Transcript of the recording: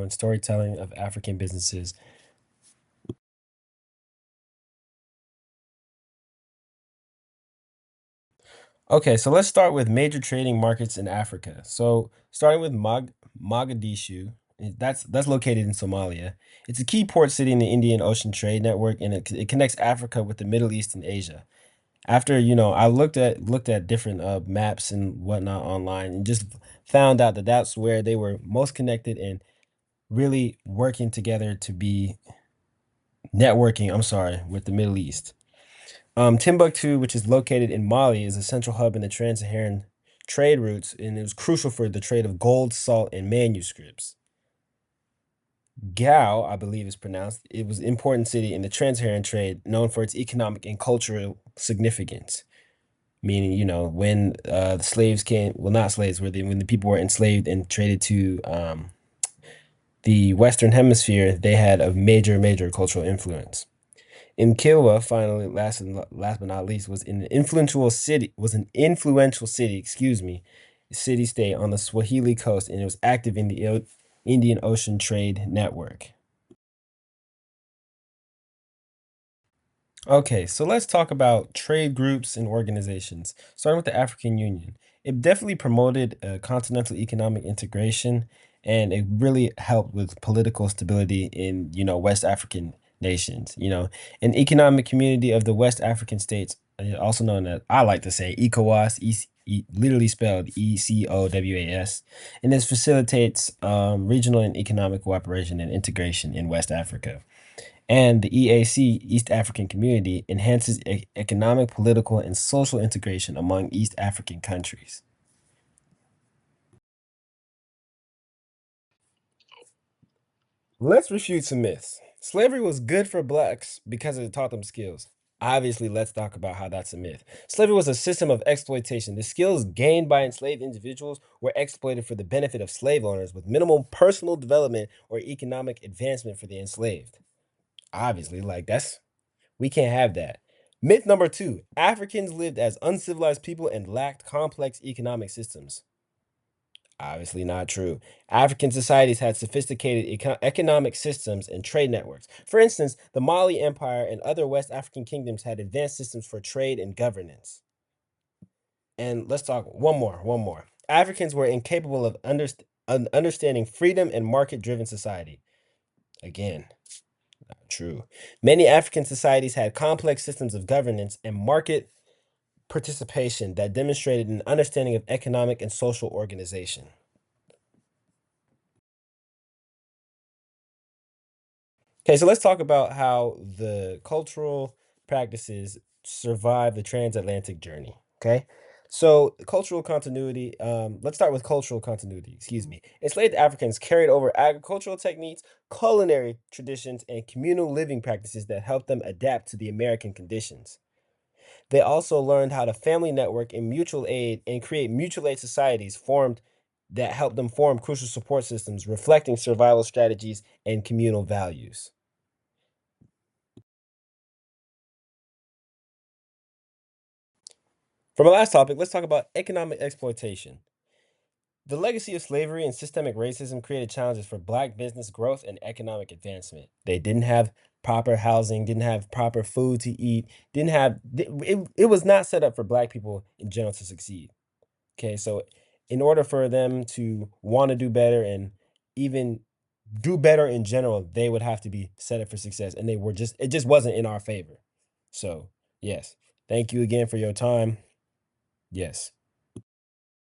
and storytelling of African businesses. Okay, so let's start with major trading markets in Africa. So starting with Mogadishu, that's located in Somalia. It's a key port city in the Indian Ocean trade network, and it connects Africa with the Middle East and Asia. After I looked at different maps and whatnot online, and just found out that that's where they were most connected and really working together to be networking. I'm sorry, with the Middle East. Timbuktu, which is located in Mali, is a central hub in the trans-Saharan trade routes, and it was crucial for the trade of gold, salt, and manuscripts. Gao, I believe is pronounced, it was an important city in the trans-Saharan trade, known for its economic and cultural significance. Meaning, when the slaves came, well, not slaves, when the people were enslaved and traded to the Western Hemisphere, they had a major, major cultural influence. In Kilwa, finally, last but not least, was an influential city, excuse me, city state on the Swahili coast, and it was active in the Indian Ocean trade network. Okay, so let's talk about trade groups and organizations. Starting with the African Union, it definitely promoted continental economic integration, and it really helped with political stability in West African nations. An economic community of the West African states, also known as, I like to say, ECOWAS, literally spelled ECOWAS, and this facilitates regional and economic cooperation and integration in West Africa. And the EAC, East African Community, enhances economic, political, and social integration among East African countries. Let's refute some myths. Slavery was good for blacks because it taught them skills. Obviously, let's talk about how that's a myth. Slavery was a system of exploitation. The skills gained by enslaved individuals were exploited for the benefit of slave owners with minimal personal development or economic advancement for the enslaved. Obviously, we can't have that. Myth number two: Africans lived as uncivilized people and lacked complex economic systems. Obviously not true. African societies had sophisticated economic systems and trade networks. For instance, the Mali Empire and other West African kingdoms had advanced systems for trade and governance. And let's talk one more. Africans were incapable of understanding freedom and market driven society. Again, true. Many African societies had complex systems of governance and market participation that demonstrated an understanding of economic and social organization. Okay, so let's talk about how the cultural practices survive the transatlantic journey. Okay, so cultural continuity. Let's start with cultural continuity. Excuse me. Enslaved Africans carried over agricultural techniques, culinary traditions, and communal living practices that helped them adapt to the American conditions. They also learned how to family network and mutual aid and create mutual aid societies formed that helped them form crucial support systems reflecting survival strategies and communal values. For my last topic, let's talk about economic exploitation. The legacy of slavery and systemic racism created challenges for Black business growth and economic advancement. They didn't have proper housing, didn't have proper food to eat, didn't have, it was not set up for Black people in general to succeed. Okay, so in order for them to want to do better and even do better in general, they would have to be set up for success. And it just wasn't in our favor. So, yes, thank you again for your time. Yes.